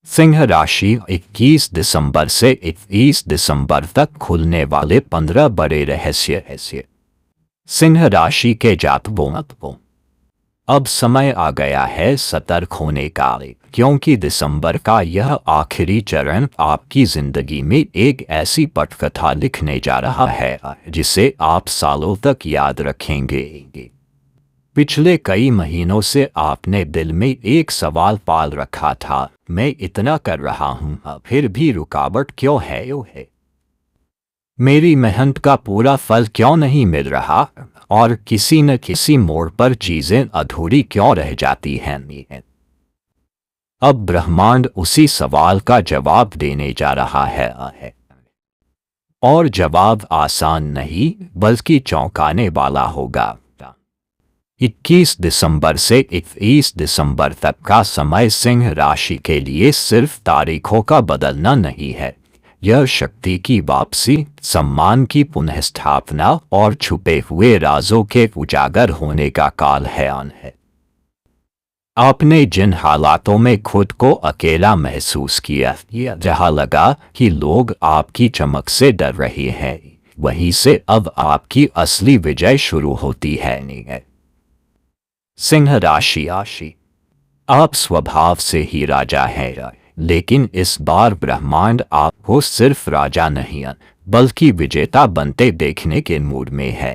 सिंह राशि 21 दिसंबर से 21 दिसंबर तक खुलने वाले 15 बड़े रहस्य। सिंह राशि के जातकों को अब समय आ गया है सतर्क होने का, क्योंकि दिसंबर का यह आखिरी चरण आपकी जिंदगी में एक ऐसी पटकथा लिखने जा रहा है जिसे आप सालों तक याद रखेंगे। पिछले कई महीनों से आपने दिल में एक सवाल पाल रखा था, मैं इतना कर रहा हूँ फिर भी रुकावट क्यों है? मेरी मेहनत का पूरा फल क्यों नहीं मिल रहा और किसी न किसी मोड़ पर चीजें अधूरी क्यों रह जाती हैं? अब ब्रह्मांड उसी सवाल का जवाब देने जा रहा है। और जवाब आसान नहीं बल्कि चौंकाने वाला होगा। 21 दिसंबर से 21 दिसंबर तक का समय सिंह राशि के लिए सिर्फ तारीखों का बदलना नहीं है, यह शक्ति की वापसी, सम्मान की पुनःस्थापना और छुपे हुए राजों के उजागर होने का काल है। आपने जिन हालातों में खुद को अकेला महसूस किया, जहां लगा कि लोग आपकी चमक से डर रहे हैं, वहीं से अब आपकी असली विजय शुरू होती है। सिंह राशि आप स्वभाव से ही राजा हैं, लेकिन इस बार ब्रह्मांड आपको सिर्फ राजा नहीं बल्कि विजेता बनते देखने के मूड में है।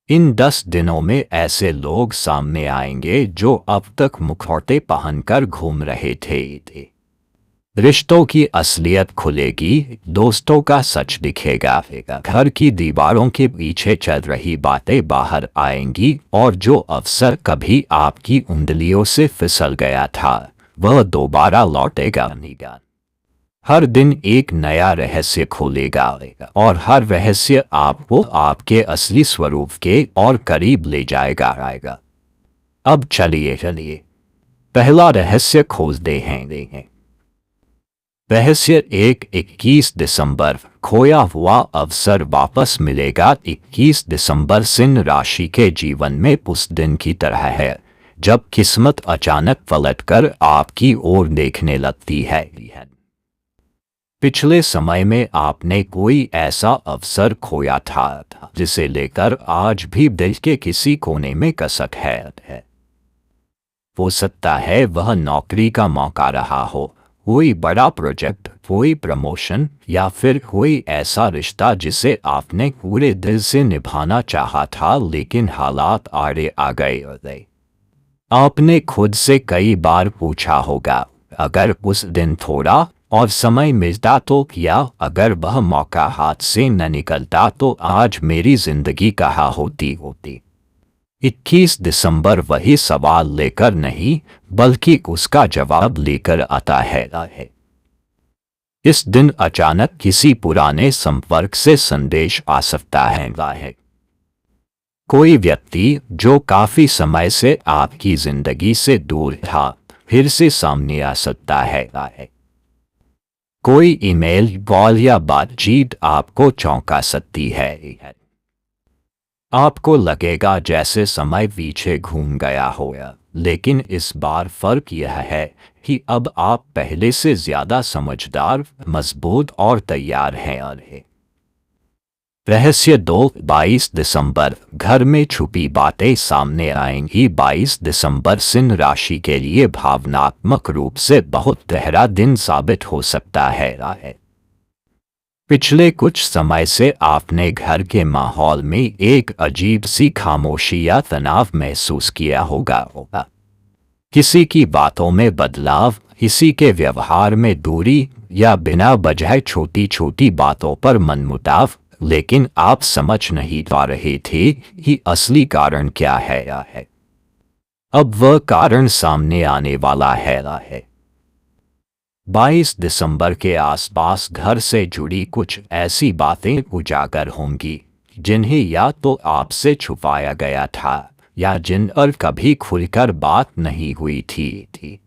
इन 10 दिनों में ऐसे लोग सामने आएंगे जो अब तक मुखौटे पहनकर घूम रहे थे। रिश्तों की असलियत खुलेगी, दोस्तों का सच दिखेगा, घर की दीवारों के पीछे चल रही बातें बाहर आएंगी और जो अवसर कभी आपकी उंगलियों से फिसल गया था वह दोबारा लौटेगा नहीं। हर दिन एक नया रहस्य खोलेगा और हर रहस्य आपको आपके असली स्वरूप के और करीब ले जाएगा। अब चलिए पहला रहस्य खोजते हैं। रहस्य 21 दिसंबर खोया हुआ अवसर वापस मिलेगा। 21 दिसंबर सिंह राशि के जीवन में उस दिन की तरह है जब किस्मत अचानक पलटकर आपकी ओर देखने लगती है। पिछले समय में आपने कोई ऐसा अवसर खोया था जिसे लेकर आज भी दिल के किसी कोने में कसक है। हो सकता है वह नौकरी का मौका रहा हो, कोई बड़ा प्रोजेक्ट, कोई प्रमोशन या फिर कोई ऐसा रिश्ता जिसे आपने पूरे दिल से निभाना चाहा था लेकिन हालात आड़े आ गए। आपने खुद से कई बार पूछा होगा, अगर उस दिन थोड़ा और समय मिलता तो क्या, अगर वह मौका हाथ से न निकलता तो आज मेरी जिंदगी कहाँ होती। 21 दिसंबर वही सवाल लेकर नहीं बल्कि उसका जवाब लेकर आता है। इस दिन अचानक किसी पुराने संपर्क से संदेश आ सकता है। कोई व्यक्ति जो काफी समय से आपकी जिंदगी से दूर था फिर से सामने आ सकता है। कोई ईमेल, कॉल या बातचीत आपको चौंका सकती है। आपको लगेगा जैसे समय पीछे घूम गया हो, लेकिन इस बार फर्क यह है कि अब आप पहले से ज्यादा समझदार, मजबूत और तैयार हैं। रहस्य 2 22 दिसंबर घर में छुपी बातें सामने आएंगी। 22 दिसंबर सिंह राशि के लिए भावनात्मक रूप से बहुत गहरा दिन साबित हो सकता है। पिछले कुछ समय से आपने घर के माहौल में एक अजीब सी खामोशी या तनाव महसूस किया होगा। किसी की बातों में बदलाव, किसी के व्यवहार में दूरी या बिना वजह छोटी छोटी बातों पर मनमुटाव, लेकिन आप समझ नहीं पा रहे थे कि असली कारण क्या है। अब वह कारण सामने आने वाला है। 22 दिसंबर के आसपास घर से जुड़ी कुछ ऐसी बातें उजागर होंगी जिन्हें या तो आपसे छुपाया गया था या जिन पर कभी खुलकर बात नहीं हुई थी।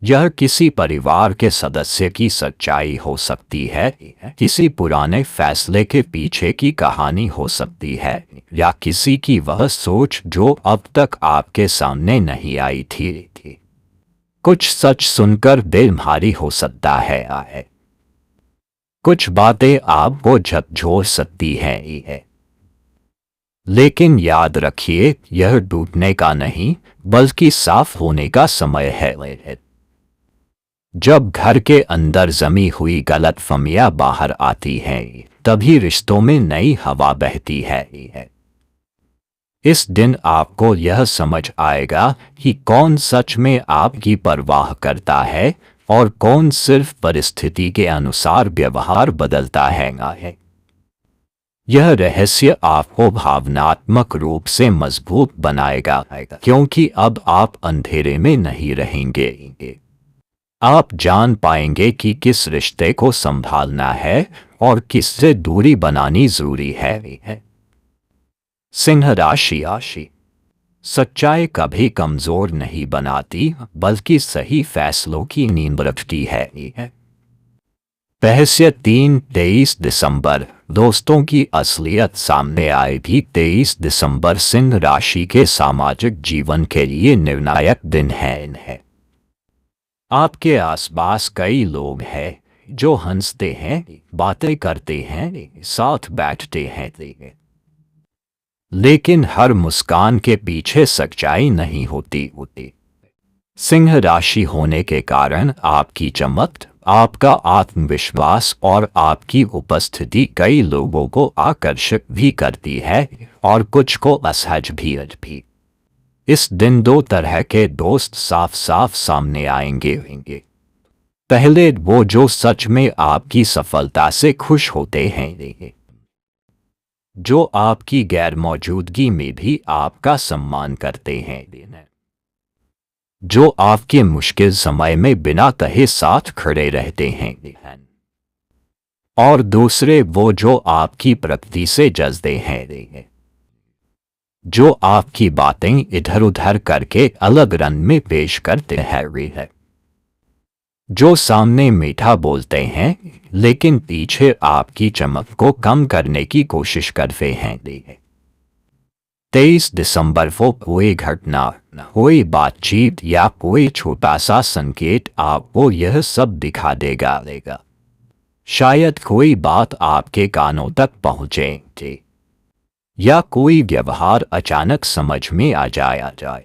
यह किसी परिवार के सदस्य की सच्चाई हो सकती है, किसी पुराने फैसले के पीछे की कहानी हो सकती है या किसी की वह सोच जो अब तक आपके सामने नहीं आई थी। कुछ सच सुनकर दिल भारी हो सकता है। कुछ बातें आपको झकझोर सकती हैं। लेकिन याद रखिए, यह टूटने का नहीं बल्कि साफ होने का समय है। जब घर के अंदर जमी हुई गलतफहमियां बाहर आती हैं, तभी रिश्तों में नई हवा बहती है। इस दिन आपको यह समझ आएगा कि कौन सच में आपकी परवाह करता है और कौन सिर्फ परिस्थिति के अनुसार व्यवहार बदलता है। यह रहस्य आपको भावनात्मक रूप से मजबूत बनाएगा, क्योंकि अब आप अंधेरे में नहीं रहेंगे। आप जान पाएंगे कि किस रिश्ते को संभालना है और किससे दूरी बनानी जरूरी है। सिंह राशि। सच्चाई कभी कमजोर नहीं बनाती बल्कि सही फैसलों की नींव रखती है। रहस्य 23 दिसंबर। दोस्तों की असलियत सामने आएगी। 23 दिसंबर सिंह राशि के सामाजिक जीवन के लिए निर्णायक दिन है। आपके आसपास कई लोग हैं जो हंसते हैं, बातें करते हैं, साथ बैठते हैं, लेकिन हर मुस्कान के पीछे सच्चाई नहीं होती। सिंह राशि होने के कारण आपकी चमक, आपका आत्मविश्वास और आपकी उपस्थिति कई लोगों को आकर्षित भी करती है और कुछ को असहज भी। इस दिन दो तरह के दोस्त साफ साफ सामने आएंगे। पहले वो जो सच में आपकी सफलता से खुश होते हैं, जो आपकी गैर मौजूदगी में भी आपका सम्मान करते हैं, जो आपके मुश्किल समय में बिना कहे साथ खड़े रहते हैं। और दूसरे वो जो आपकी प्रगति से जलते हैं, जो आपकी बातें इधर उधर करके अलग रंग में पेश करते हैं, जो सामने मीठा बोलते हैं लेकिन पीछे आपकी चमक को कम करने की कोशिश करते हैं। 23 दिसंबर को कोई घटना, कोई बातचीत या कोई छोटा सा संकेत आपको यह सब दिखा देगा। शायद कोई बात आपके कानों तक पहुंचे या कोई व्यवहार अचानक समझ में आ जाए।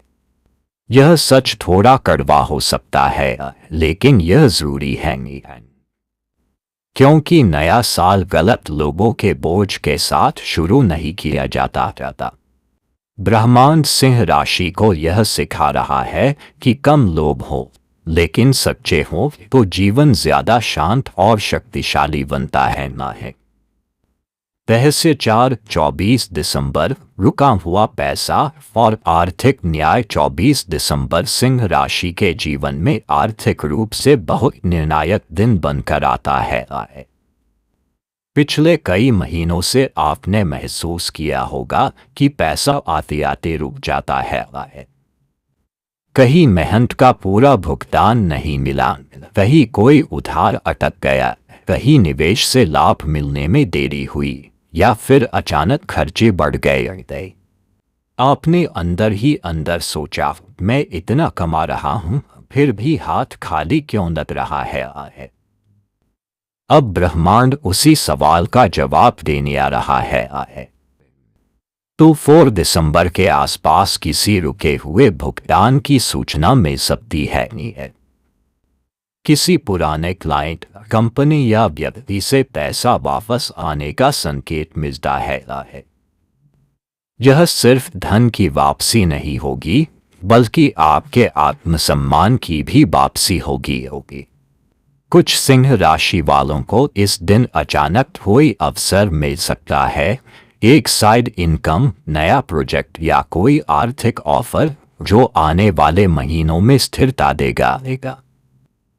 यह सच थोड़ा कड़वा हो सकता है, लेकिन यह जरूरी है, क्योंकि नया साल गलत लोगों के बोझ के साथ शुरू नहीं किया जाता। ब्रह्मांड सिंह राशि को यह सिखा रहा है कि कम लोग हो लेकिन सच्चे हो तो जीवन ज्यादा शांत और शक्तिशाली बनता है। रहस्य 24 दिसंबर। रुका हुआ पैसा और आर्थिक न्याय। 24 दिसंबर सिंह राशि के जीवन में आर्थिक रूप से बहुत निर्णायक दिन बनकर आता है। पिछले कई महीनों से आपने महसूस किया होगा कि पैसा आते आते रुक जाता है। कहीं मेहनत का पूरा भुगतान नहीं मिला, कहीं कोई उधार अटक गया, कहीं निवेश से लाभ मिलने में देरी हुई या फिर अचानक खर्चे बढ़ गए। आपने अंदर ही अंदर सोचा, मैं इतना कमा रहा हूं फिर भी हाथ खाली क्यों लग रहा है। अब ब्रह्मांड उसी सवाल का जवाब देने आ रहा है। तो 4 दिसंबर के आसपास किसी रुके हुए भुगतान की सूचना मिल सकती है। किसी पुराने क्लाइंट, कंपनी या व्यक्ति से पैसा वापस आने का संकेत मिलता है। यह सिर्फ धन की वापसी नहीं होगी बल्कि आपके आत्मसम्मान की भी वापसी होगी। कुछ सिंह राशि वालों को इस दिन अचानक कोई अवसर मिल सकता है, एक साइड इनकम, नया प्रोजेक्ट या कोई आर्थिक ऑफर जो आने वाले महीनों में स्थिरता देगा।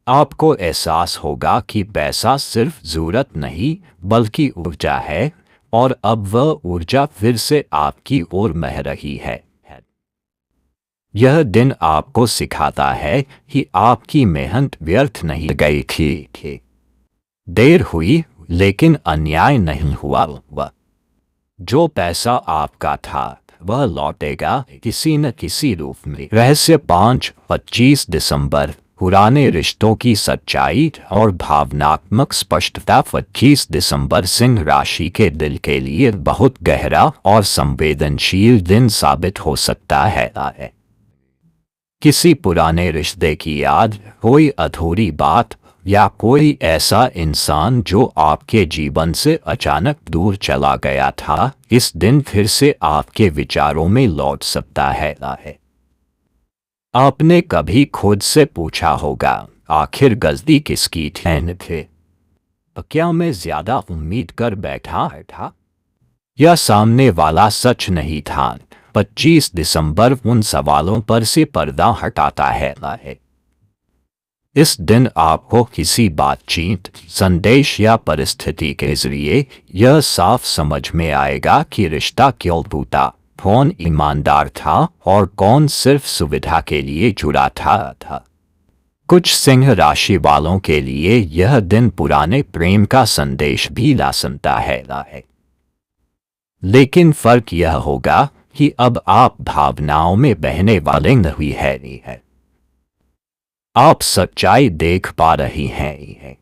आपको एहसास होगा कि पैसा सिर्फ जरूरत नहीं बल्कि ऊर्जा है और अब वह ऊर्जा फिर से आपकी ओर बह रही है। यह दिन आपको सिखाता है कि आपकी मेहनत व्यर्थ नहीं गई थी। देर हुई लेकिन अन्याय नहीं हुआ। जो पैसा आपका था वह लौटेगा किसी न किसी रूप में। रहस्य 25 दिसंबर। पुराने रिश्तों की सच्चाई और भावनात्मक स्पष्टता 25 दिसंबर सिंह राशि के दिल के लिए बहुत गहरा और संवेदनशील दिन साबित हो सकता है। किसी पुराने रिश्ते की याद, कोई अधूरी बात या कोई ऐसा इंसान जो आपके जीवन से अचानक दूर चला गया था, इस दिन फिर से आपके विचारों में लौट सकता है। आपने कभी खुद से पूछा होगा, आखिर गलती किसकी थी? क्या मैं ज्यादा उम्मीद कर बैठा था या सामने वाला सच नहीं था? 25 दिसंबर उन सवालों पर से पर्दा हटाता है। इस दिन आपको किसी बातचीत, संदेश या परिस्थिति के जरिए यह साफ समझ में आएगा कि रिश्ता क्यों टूटा, कौन ईमानदार था और कौन सिर्फ सुविधा के लिए जुड़ा था। कुछ सिंह राशि वालों के लिए यह दिन पुराने प्रेम का संदेश भी ला सकता है। लेकिन फर्क यह होगा कि अब आप भावनाओं में बहने वाले नहीं हैं। आप सच्चाई देख पा रही हैं।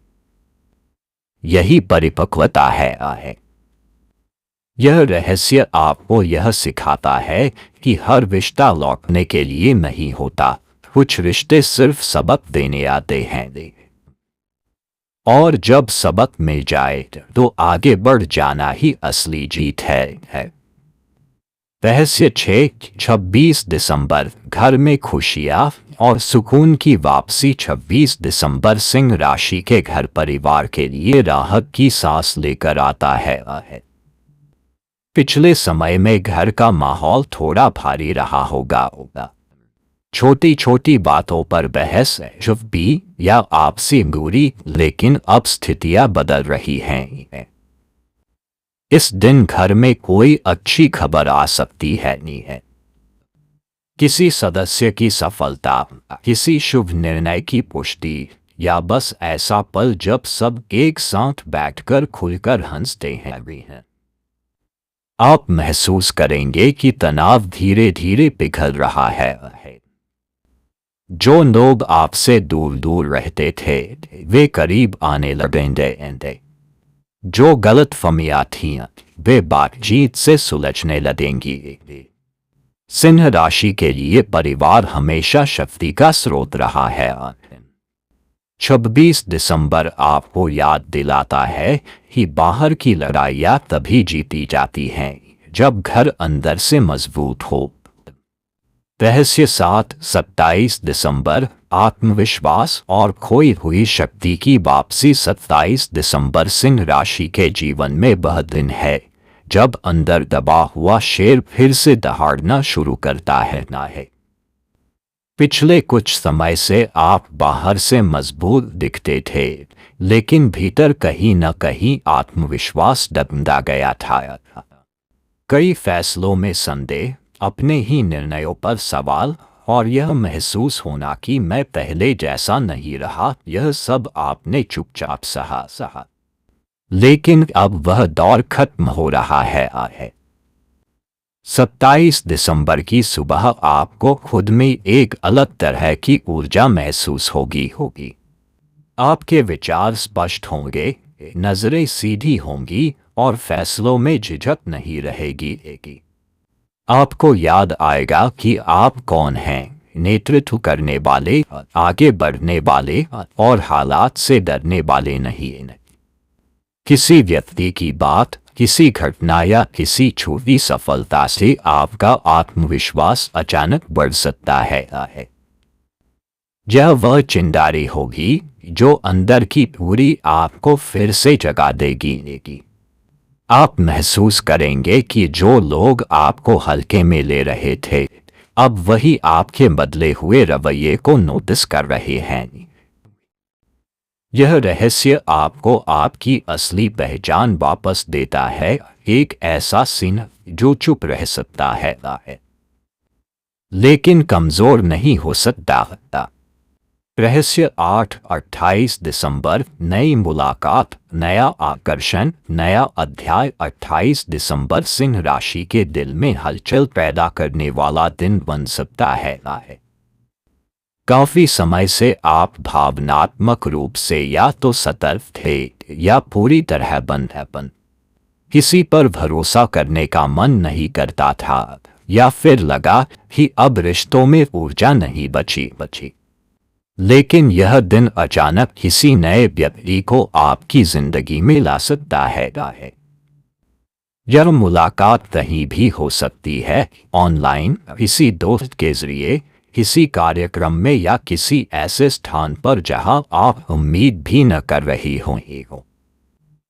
यही परिपक्वता है। यह रहस्य आपको यह सिखाता है कि हर रिश्ता लौटने के लिए नहीं होता, कुछ रिश्ते सिर्फ सबक देने आते हैं। और जब सबक मिल जाए तो आगे बढ़ जाना ही असली जीत है। रहस्य 26 दिसंबर घर में खुशियां और सुकून की वापसी। 26 दिसंबर सिंह राशि के घर परिवार के लिए राहत की सांस लेकर आता है। पिछले समय में घर का माहौल थोड़ा भारी रहा होगा। छोटी छोटी बातों पर बहस, चुप्पी या आपसी दूरी, लेकिन अब स्थितियां बदल रही हैं। इस दिन घर में कोई अच्छी खबर आ सकती है। किसी सदस्य की सफलता, किसी शुभ निर्णय की पुष्टि या बस ऐसा पल जब सब एक साथ बैठकर खुलकर हंसते हैं। आप महसूस करेंगे कि तनाव धीरे धीरे पिघल रहा है। जो लोग आपसे दूर दूर रहते थे वे करीब आने लगेंगे। जो गलतफहमियां थीं वे बातचीत से सुलझने लगेंगी। सिंह राशि के लिए परिवार हमेशा शक्ति का स्रोत रहा है। 26 दिसंबर आपको याद दिलाता है कि बाहर की लड़ाइयाँ तभी जीती जाती हैं जब घर अंदर से मजबूत हो। रहस्य 7 27 दिसंबर आत्मविश्वास और खोई हुई शक्ति की वापसी। 27 दिसंबर सिंह राशि के जीवन में वह दिन है जब अंदर दबा हुआ शेर फिर से दहाड़ना शुरू करता है। पिछले कुछ समय से आप बाहर से मजबूत दिखते थे, लेकिन भीतर कहीं न कहीं आत्मविश्वास डगमगा गया था। कई फैसलों में संदेह, अपने ही निर्णयों पर सवाल और यह महसूस होना कि मैं पहले जैसा नहीं रहा, यह सब आपने चुपचाप सहा। लेकिन अब वह दौर खत्म हो रहा है। 27 दिसंबर की सुबह आपको खुद में एक अलग तरह की ऊर्जा महसूस होगी। आपके विचार स्पष्ट होंगे, नजरें सीधी होंगी और फैसलों में झिझक नहीं रहेगी। आपको याद आएगा कि आप कौन हैं, नेतृत्व करने वाले, आगे बढ़ने वाले और हालात से डरने वाले नहीं। किसी व्यक्ति की बात, किसी घटना या किसी छोटी सफलता से आपका आत्मविश्वास अचानक बढ़ सकता है। यह वह चिंगारी होगी जो अंदर की पूरी आपको फिर से जगा देगी। आप महसूस करेंगे कि जो लोग आपको हल्के में ले रहे थे अब वही आपके बदले हुए रवैये को नोटिस कर रहे हैं। यह रहस्य आपको आपकी असली पहचान वापस देता है, एक ऐसा सिंह जो चुप रह सकता है लेकिन कमजोर नहीं हो सकता। रहस्य 8 28 दिसंबर नई मुलाकात, नया आकर्षण, नया अध्याय। 28 दिसंबर सिंह राशि के दिल में हलचल पैदा करने वाला दिन बन सकता है। काफी समय से आप भावनात्मक रूप से या तो सतर्क थे या पूरी तरह बंद। किसी पर भरोसा करने का मन नहीं करता था या फिर लगा कि अब रिश्तों में ऊर्जा नहीं बची। लेकिन यह दिन अचानक किसी नए व्यक्ति को आपकी जिंदगी में ला सकता है। यह मुलाकात कहीं भी हो सकती है, ऑनलाइन, किसी दोस्त के जरिए, किसी कार्यक्रम में या किसी ऐसे स्थान पर जहां आप उम्मीद भी न कर रही होंगी।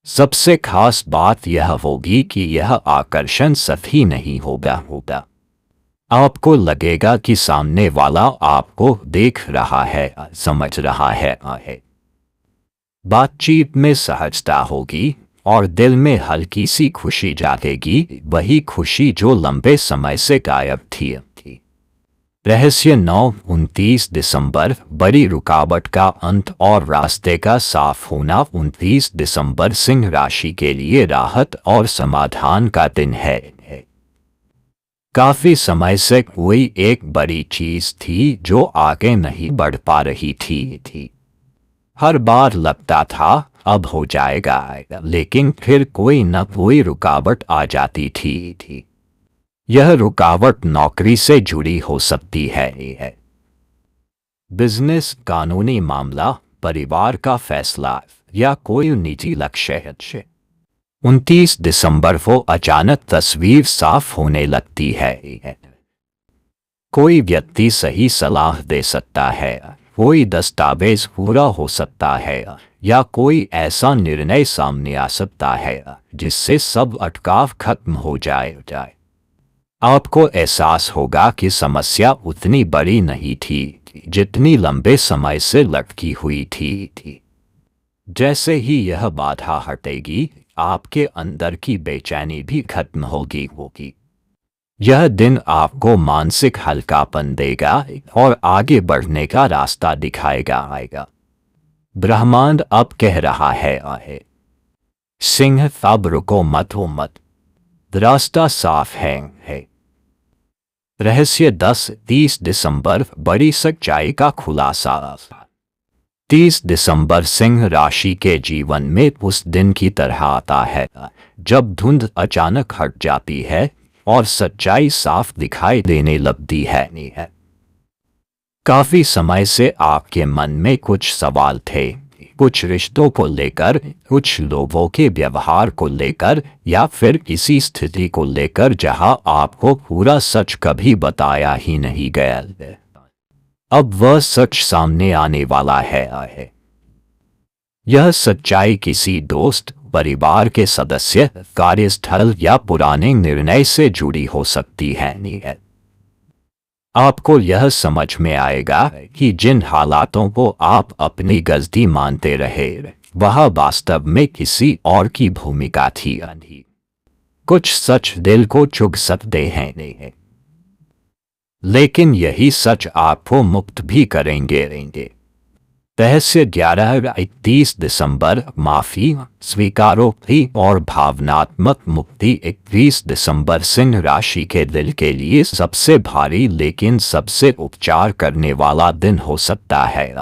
सबसे खास बात यह होगी कि यह आकर्षण सही नहीं होगा। आपको लगेगा कि सामने वाला आपको देख रहा है, समझ रहा है। बातचीत में सहजता होगी और दिल में हल्की सी खुशी जागेगी, वही खुशी जो लंबे समय से गायब थी। रहस्य 9-29 दिसंबर, बड़ी रुकावट का अंत और रास्ते का साफ होना। 29 दिसंबर सिंह राशि के लिए राहत और समाधान का दिन है। काफी समय से कोई एक बड़ी चीज थी जो आगे नहीं बढ़ पा रही थी। हर बार लगता था अब हो जाएगा, लेकिन फिर कोई न कोई रुकावट आ जाती थी। यह रुकावट नौकरी से जुड़ी हो सकती है, बिजनेस, कानूनी मामला, परिवार का फैसला या कोई निजी लक्ष्य। 29 दिसंबर को अचानक तस्वीर साफ होने लगती है। कोई व्यक्ति सही सलाह दे सकता है, कोई दस्तावेज पूरा हो सकता है या कोई ऐसा निर्णय सामने आ सकता है जिससे सब अटकाव खत्म हो जाए। आपको एहसास होगा कि समस्या उतनी बड़ी नहीं थी जितनी लंबे समय से लटकी हुई थी। जैसे ही यह बाधा हटेगी, आपके अंदर की बेचैनी भी खत्म होगी। यह दिन आपको मानसिक हल्कापन देगा और आगे बढ़ने का रास्ता दिखाएगा। ब्रह्मांड अब कह रहा है, सिंह अब रुको मत। रास्ता साफ है। रहस्य 10-30 दिसंबर, बड़ी सच्चाई का खुलासा। 30 दिसंबर सिंह राशि के जीवन में उस दिन की तरह आता है जब धुंध अचानक हट जाती है और सच्चाई साफ दिखाई देने लगती है। काफी समय से आपके मन में कुछ सवाल थे, कुछ रिश्तों को लेकर, कुछ लोगों के व्यवहार को लेकर या फिर किसी स्थिति को लेकर जहां आपको पूरा सच कभी बताया ही नहीं गया। अब वह सच सामने आने वाला है। यह सच्चाई किसी दोस्त, परिवार के सदस्य, कार्यस्थल या पुराने निर्णय से जुड़ी हो सकती है। आपको यह समझ में आएगा कि जिन हालातों को आप अपनी गलती मानते रहे, वह वास्तव में किसी और की भूमिका थी। कुछ सच दिल को चुभ सकते हैं, लेकिन यही सच आपको मुक्त भी करेंगे। रहस्य 11-31 दिसंबर, माफी, स्वीकारोक्ति और भावनात्मक मुक्ति। 31 दिसंबर सिंह राशि के दिल के लिए सबसे भारी लेकिन सबसे उपचार करने वाला दिन हो सकता है।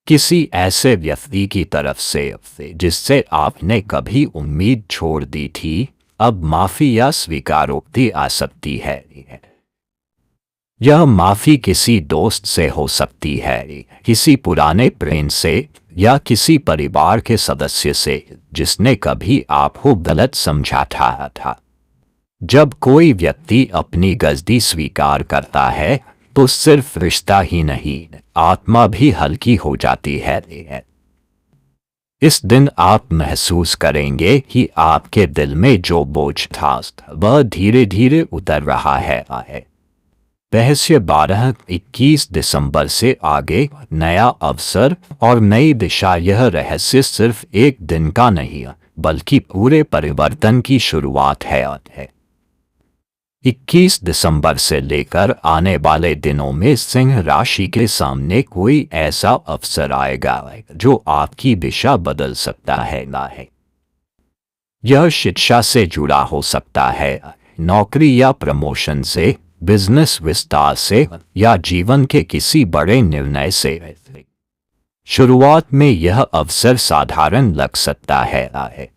किसी ऐसे व्यक्ति की तरफ से जिससे आपने कभी उम्मीद छोड़ दी थी, अब माफी या स्वीकारोक्ति आ सकती है। यह माफी किसी दोस्त से हो सकती है, किसी पुराने प्रेम से या किसी परिवार के सदस्य से जिसने कभी आपको गलत समझा था। जब कोई व्यक्ति अपनी गलती स्वीकार करता है तो सिर्फ रिश्ता ही नहीं, आत्मा भी हल्की हो जाती है। इस दिन आप महसूस करेंगे कि आपके दिल में जो बोझ था वह धीरे धीरे उतर रहा है। रहस्य 12-21 दिसंबर से आगे, नया अवसर और नई दिशा। यह रहस्य सिर्फ एक दिन का नहीं बल्कि पूरे परिवर्तन की शुरुआत है। 21 दिसंबर से लेकर आने वाले दिनों में सिंह राशि के सामने कोई ऐसा अवसर आएगा जो आपकी दिशा बदल सकता है। यह शिक्षा से जुड़ा हो सकता है, नौकरी या प्रमोशन से, बिजनेस विस्तार से या जीवन के किसी बड़े निर्णय से। शुरुआत में यह अवसर साधारण लग सकता है,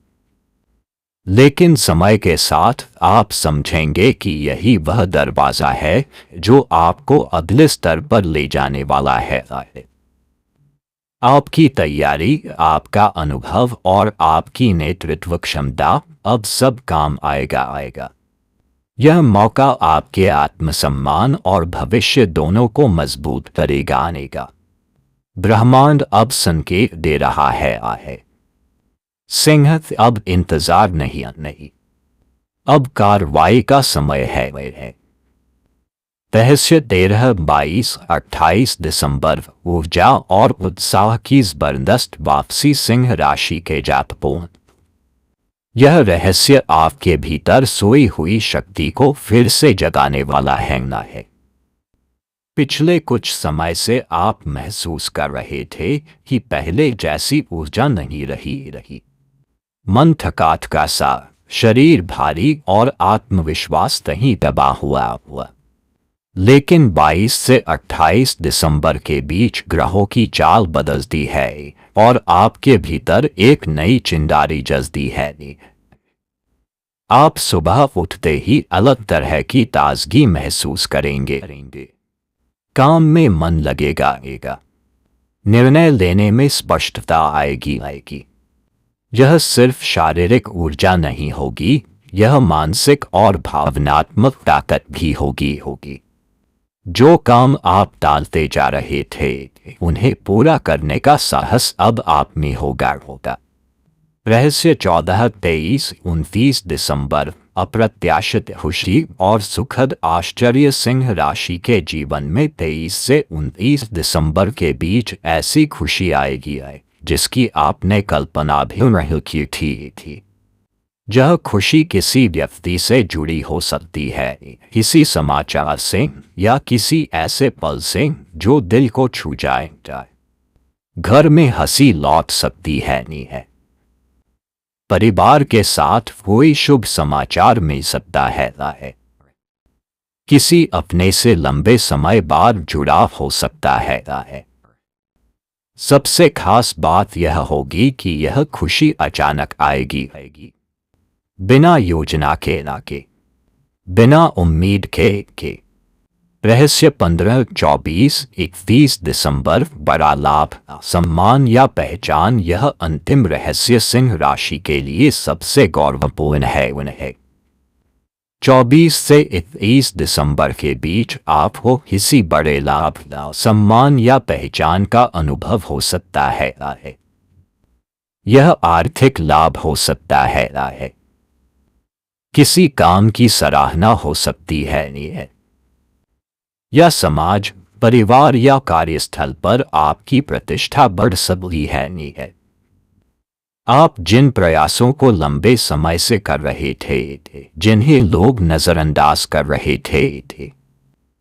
लेकिन समय के साथ आप समझेंगे कि यही वह दरवाजा है जो आपको अगले स्तर पर ले जाने वाला है। आपकी तैयारी, आपका अनुभव और आपकी नेतृत्व क्षमता अब सब काम आएगा। यह मौका आपके आत्मसम्मान और भविष्य दोनों को मजबूत करेगा। ब्रह्मांड अब संकेत दे रहा है। सिंह, अब इंतजार नहीं, अब कार्रवाई का समय है। रहस्य 13, 22, 28 दिसंबर। ऊर्जा और उत्साह की जबरदस्त वापसी सिंह राशि के जातकों। यह रहस्य आपके भीतर सोई हुई शक्ति को फिर से जगाने वाला है। पिछले कुछ समय से आप महसूस कर रहे थे कि पहले जैसी ऊर्जा नहीं रही। मन थकात का सा, शरीर भारी और आत्मविश्वास नहीं दबा हुआ। लेकिन 22 से 28 दिसंबर के बीच ग्रहों की चाल बदलती है और आपके भीतर एक नई चिंगारी जलती है। आप सुबह उठते ही अलग तरह की ताजगी महसूस करेंगे। काम में मन लगेगा। निर्णय लेने में स्पष्टता आएगी। यह सिर्फ शारीरिक ऊर्जा नहीं होगी, यह मानसिक और भावनात्मक ताकत भी होगी। जो काम आप टालते जा रहे थे, उन्हें पूरा करने का साहस अब आप में होगा। रहस्य 14, 23, 29 दिसंबर। अप्रत्याशित खुशी और सुखद आश्चर्य सिंह राशि के जीवन में 23 से 29 दिसंबर के बीच ऐसी खुशी आएगी जिसकी आपने कल्पना भी नहीं की थी। यह खुशी किसी व्यक्ति से जुड़ी हो सकती है, किसी समाचार से या किसी ऐसे पल से जो दिल को छू जाए। घर में हंसी लौट सकती है। परिवार के साथ कोई शुभ समाचार मिल सकता है। किसी अपने से लंबे समय बाद जुड़ाव हो सकता है। सबसे खास बात यह होगी कि यह खुशी अचानक आएगी, बिना योजना के, बिना उम्मीद के। रहस्य 15, 24, 31 दिसंबर। बड़ा लाभ, सम्मान या पहचान। यह अंतिम रहस्य सिंह राशि के लिए सबसे गौरवपूर्ण है। 24 से 31 दिसंबर के बीच आपको किसी बड़े लाभ, सम्मान या पहचान का अनुभव हो सकता है। यह आर्थिक लाभ हो सकता है, किसी काम की सराहना हो सकती है, या समाज, परिवार या कार्यस्थल पर आपकी प्रतिष्ठा बढ़ सकती है। आप जिन प्रयासों को लंबे समय से कर रहे थे, जिन्हें लोग नजरअंदाज कर रहे थे,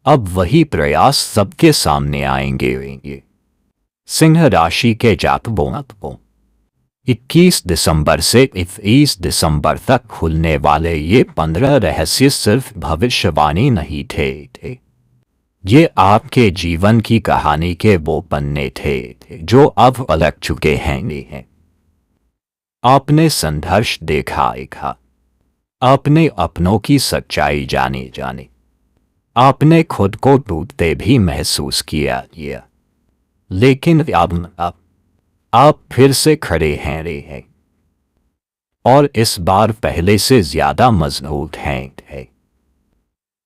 अब वही प्रयास सबके सामने आएंगे। सिंह राशि के जातकों, 21 दिसंबर से 31 दिसंबर तक खुलने वाले ये 15 रहस्य सिर्फ भविष्यवाणी नहीं थे। ये आपके जीवन की कहानी के वो पन्ने थे जो अब पलट चुके हैं। आपने संघर्ष देखा, आपने अपनों की सच्चाई जाने, आपने खुद को टूटते भी महसूस किया, लेकिन अब आप फिर से खड़े हैं और इस बार पहले से ज्यादा मजबूत हैं।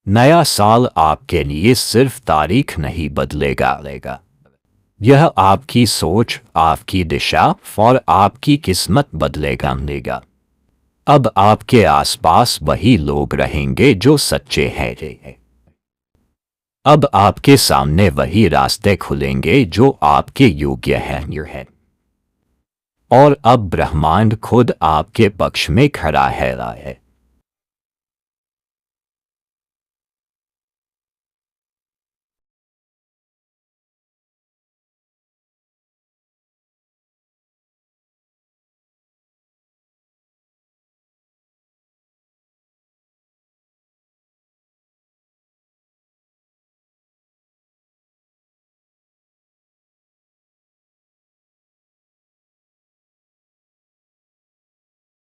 नया साल आपके लिए सिर्फ तारीख नहीं बदलेगा, यह आपकी सोच, आपकी दिशा और आपकी किस्मत बदलेगा। अब आपके आसपास वही लोग रहेंगे जो सच्चे हैं। अब आपके सामने वही रास्ते खुलेंगे जो आपके योग्य हैं। और अब ब्रह्मांड खुद आपके पक्ष में खड़ा है।